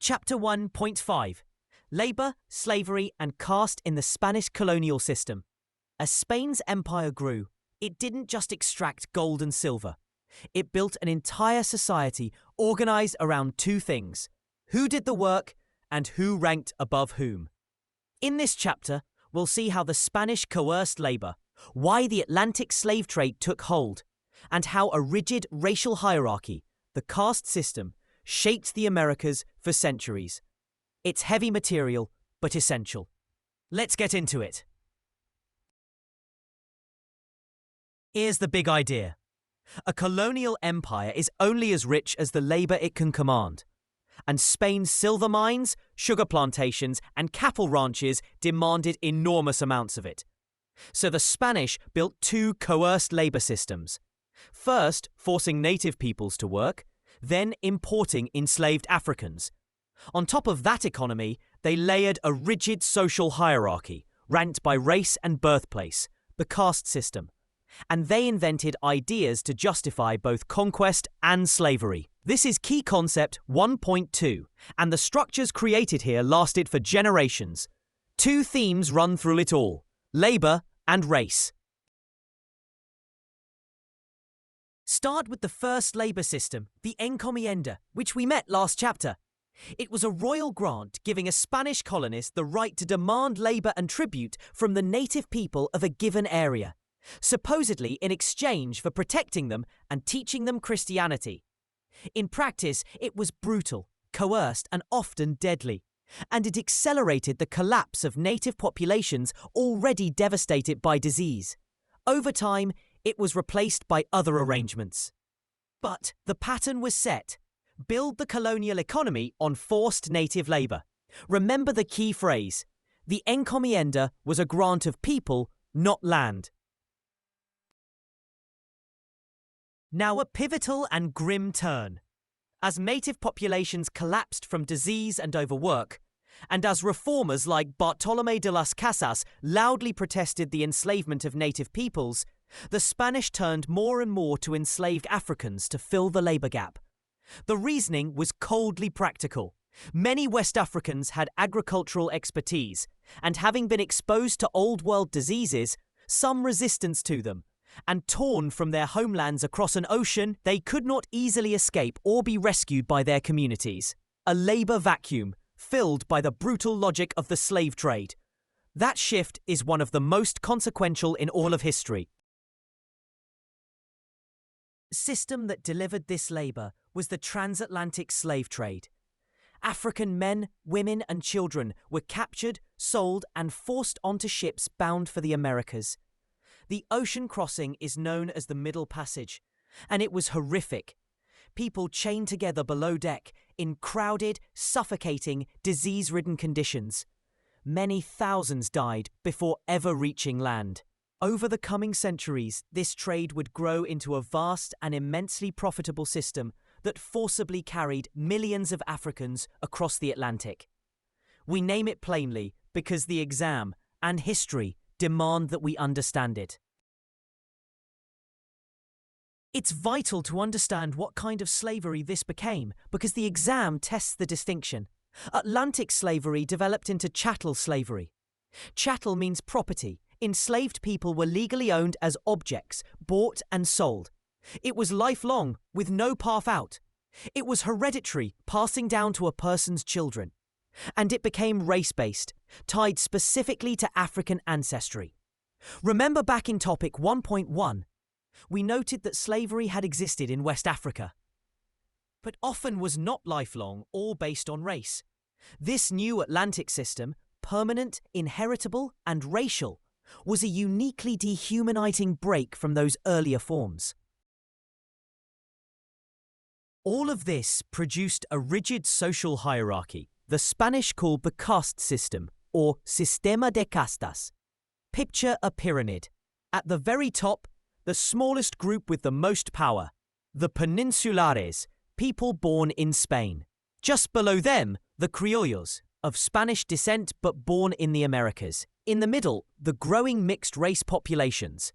Chapter 1.5 Labor, Slavery and Caste in the Spanish Colonial System. As Spain's empire grew, it didn't just extract gold and silver. It built an entire society organized around two things: who did the work and who ranked above whom. In this chapter, we'll see how the Spanish coerced labor, why the Atlantic slave trade took hold, and how a rigid racial hierarchy, the caste system, shaped the Americas for centuries. It's heavy material, but essential. Let's get into it. Here's the big idea. A colonial empire is only as rich as the labor it can command. And Spain's silver mines, sugar plantations, and cattle ranches demanded enormous amounts of it. So the Spanish built two coerced labor systems. First, forcing native peoples to work, then importing enslaved Africans. On top of that economy, they layered a rigid social hierarchy, ranked by race and birthplace, the caste system. And they invented ideas to justify both conquest and slavery. This is key concept 1.2, and the structures created here lasted for generations. Two themes run through it all: labor and race. Start with the first labor system, the Encomienda, which we met last chapter. It was a royal grant giving a Spanish colonist the right to demand labor and tribute from the native people of a given area, supposedly in exchange for protecting them and teaching them Christianity. In practice, it was brutal, coerced, and often deadly, and it accelerated the collapse of native populations already devastated by disease. Over time, it was replaced by other arrangements. But the pattern was set. Build the colonial economy on forced native labor. Remember the key phrase: the Encomienda was a grant of people, not land. Now a pivotal and grim turn. As native populations collapsed from disease and overwork, and as reformers like Bartolomé de las Casas loudly protested the enslavement of native peoples, the Spanish turned more and more to enslaved Africans to fill the labor gap. The reasoning was coldly practical. Many West Africans had agricultural expertise, and having been exposed to Old World diseases, some resistance to them, and torn from their homelands across an ocean, they could not easily escape or be rescued by their communities. A labor vacuum, filled by the brutal logic of the slave trade. That shift is one of the most consequential in all of history. The system that delivered this labor was the Transatlantic slave trade. African men, women, and children were captured, sold, and forced onto ships bound for the Americas. The ocean crossing is known as the Middle Passage, and it was horrific. People chained together below deck in crowded, suffocating, disease-ridden conditions. Many thousands died before ever reaching land. Over the coming centuries, this trade would grow into a vast and immensely profitable system that forcibly carried millions of Africans across the Atlantic. We name it plainly because the exam and history demand that we understand it. It's vital to understand what kind of slavery this became because the exam tests the distinction. Atlantic slavery developed into chattel slavery. Chattel means property. Enslaved people were legally owned as objects, bought and sold. It was lifelong, with no path out. It was hereditary, passing down to a person's children. And it became race-based, tied specifically to African ancestry. Remember back in topic 1.1, we noted that slavery had existed in West Africa, but often was not lifelong or based on race. This new Atlantic system, permanent, inheritable, and racial, was a uniquely dehumanizing break from those earlier forms. All of this produced a rigid social hierarchy the Spanish called the Caste System, or Sistema de Castas. Picture a pyramid. At the very top, the smallest group with the most power, the Peninsulares, people born in Spain. Just below them, the Criollos, of Spanish descent but born in the Americas. In the middle, the growing mixed-race populations,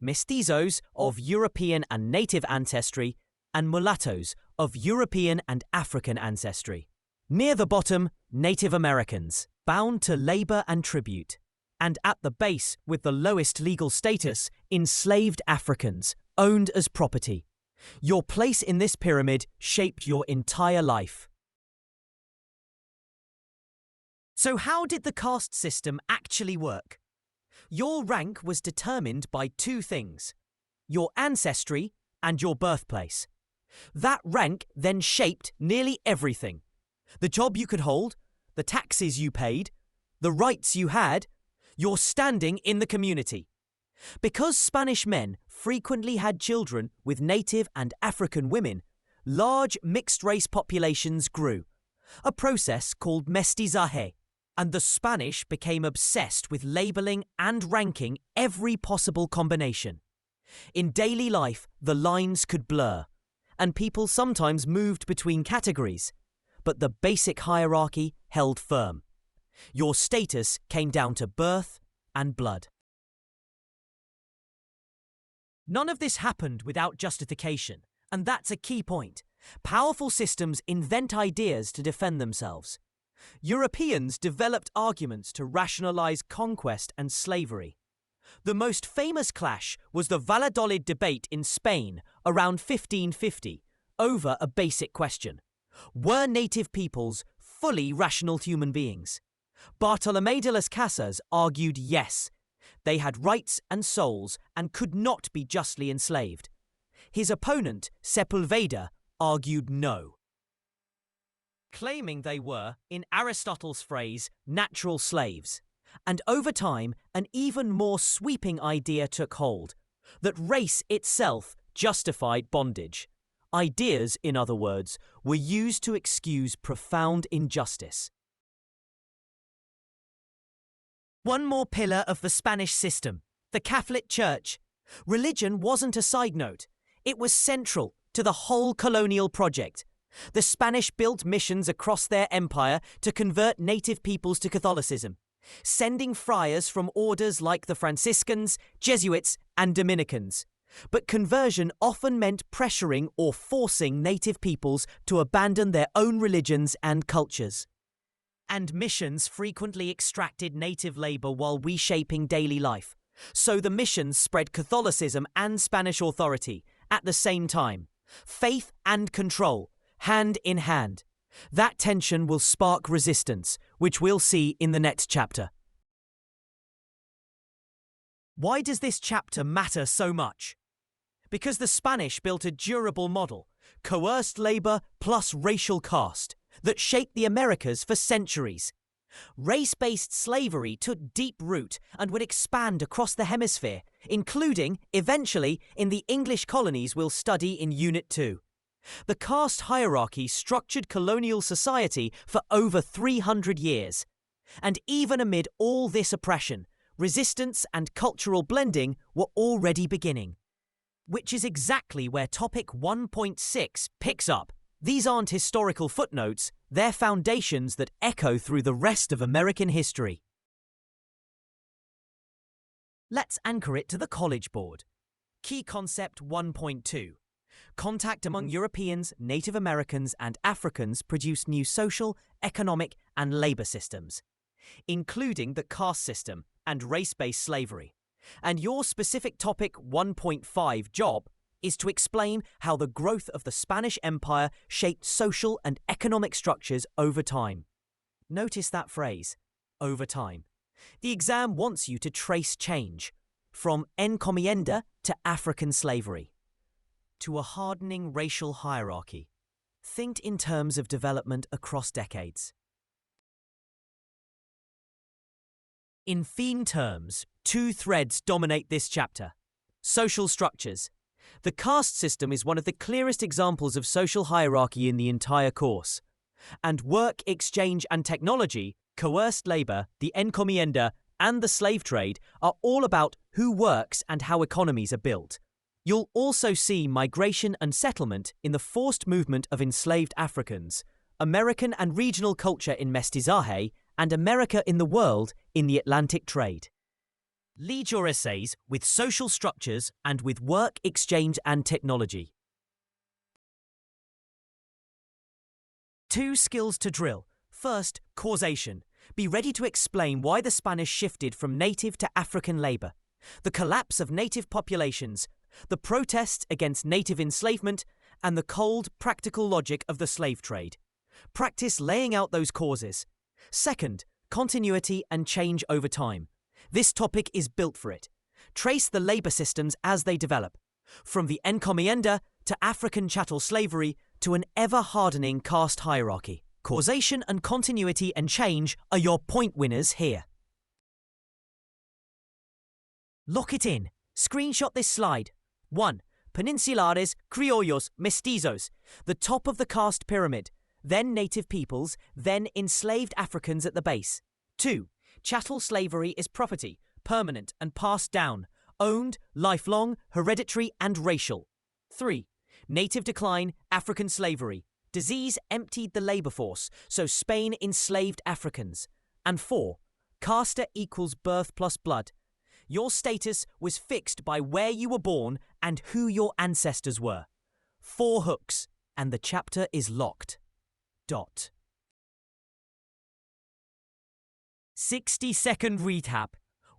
mestizos of European and native ancestry, and mulattoes of European and African ancestry. Near the bottom, Native Americans, bound to labor and tribute. And at the base, with the lowest legal status, enslaved Africans, owned as property. Your place in this pyramid shaped your entire life. So how did the caste system actually work? Your rank was determined by two things: your ancestry and your birthplace. That rank then shaped nearly everything: the job you could hold, the taxes you paid, the rights you had, your standing in the community. Because Spanish men frequently had children with native and African women, large mixed-race populations grew, a process called mestizaje, and the Spanish became obsessed with labeling and ranking every possible combination. In daily life, the lines could blur, and people sometimes moved between categories, but the basic hierarchy held firm. Your status came down to birth and blood. None of this happened without justification, and that's a key point. Powerful systems invent ideas to defend themselves. Europeans developed arguments to rationalize conquest and slavery. The most famous clash was the Valladolid debate in Spain around 1550 over a basic question: were native peoples fully rational human beings? Bartolomé de las Casas argued yes. They had rights and souls and could not be justly enslaved. His opponent, Sepulveda, argued no, claiming they were, in Aristotle's phrase, natural slaves. And over time, an even more sweeping idea took hold: that race itself justified bondage. Ideas, in other words, were used to excuse profound injustice. One more pillar of the Spanish system: the Catholic Church. Religion wasn't a side note. It was central to the whole colonial project. The Spanish built missions across their empire to convert native peoples to Catholicism, sending friars from orders like the Franciscans, Jesuits, and Dominicans. But conversion often meant pressuring or forcing native peoples to abandon their own religions and cultures. And missions frequently extracted native labor while reshaping daily life. So the missions spread Catholicism and Spanish authority at the same time. Faith and control, hand in hand. That tension will spark resistance, which we'll see in the next chapter. Why does this chapter matter so much? Because the Spanish built a durable model: coerced labor plus racial caste, that shaped the Americas for centuries. Race-based slavery took deep root and would expand across the hemisphere, including, eventually, in the English colonies we'll study in Unit 2. The caste hierarchy structured colonial society for over 300 years. And even amid all this oppression, resistance and cultural blending were already beginning. Which is exactly where topic 1.6 picks up. These aren't historical footnotes, they're foundations that echo through the rest of American history. Let's anchor it to the College Board. Key Concept 1.2. Contact among Europeans, Native Americans, and Africans produced new social, economic, and labor systems, including the caste system and race-based slavery. And your specific topic 1.5 job is to explain how the growth of the Spanish Empire shaped social and economic structures over time. Notice that phrase, over time. The exam wants you to trace change, from encomienda to African slavery, to a hardening racial hierarchy. Think in terms of development across decades. In theme terms, two threads dominate this chapter: social structures. The caste system is one of the clearest examples of social hierarchy in the entire course. And work, exchange, and technology, coerced labor, the encomienda, and the slave trade are all about who works and how economies are built. You'll also see migration and settlement in the forced movement of enslaved Africans, American and regional culture in mestizaje, and America in the world in the Atlantic trade. Lead your essays with social structures and with work, exchange, and technology. 2 skills to drill. First, causation. Be ready to explain why the Spanish shifted from native to African labor, the collapse of native populations, the protests against native enslavement, and the cold, practical logic of the slave trade. Practice laying out those causes. Second, continuity and change over time. This topic is built for it. Trace the labor systems as they develop, from the Encomienda to African chattel slavery to an ever-hardening caste hierarchy. Causation and continuity and change are your point winners here. Lock it in. Screenshot this slide. 1. Peninsulares, Criollos, Mestizos, the top of the caste pyramid, then native peoples, then enslaved Africans at the base. 2. Chattel slavery is property, permanent and passed down, owned, lifelong, hereditary and racial. 3. Native decline, African slavery. Disease emptied the labor force, so Spain enslaved Africans. And 4. Casta equals birth plus blood. Your status was fixed by where you were born and who your ancestors were. 4 hooks, and the chapter is locked. 60-second recap.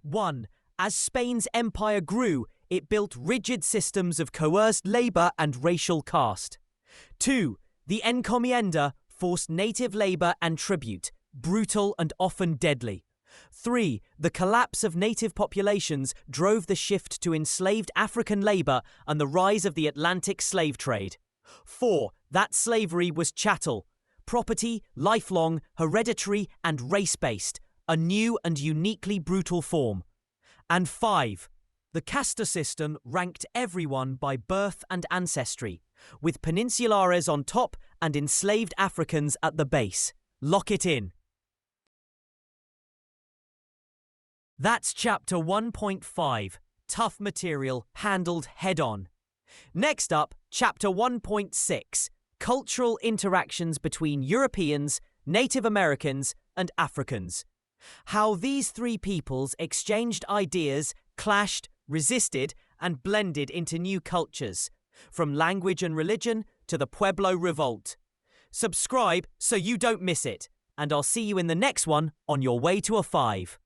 1. As Spain's empire grew, it built rigid systems of coerced labor and racial caste. 2. The Encomienda forced native labor and tribute, brutal and often deadly. 3. The collapse of native populations drove the shift to enslaved African labor and the rise of the Atlantic slave trade. 4. That slavery was chattel, property, lifelong, hereditary and race-based, a new and uniquely brutal form. And 5. The Caste system ranked everyone by birth and ancestry, with peninsulares on top and enslaved Africans at the base. Lock it in. That's Chapter 1.5, Tough Material Handled Head-On. Next up, Chapter 1.6, Cultural Interactions Between Europeans, Native Americans, and Africans. How these 3 peoples exchanged ideas, clashed, resisted, and blended into new cultures, from language and religion to the Pueblo Revolt. Subscribe so you don't miss it, and I'll see you in the next one on your way to a 5.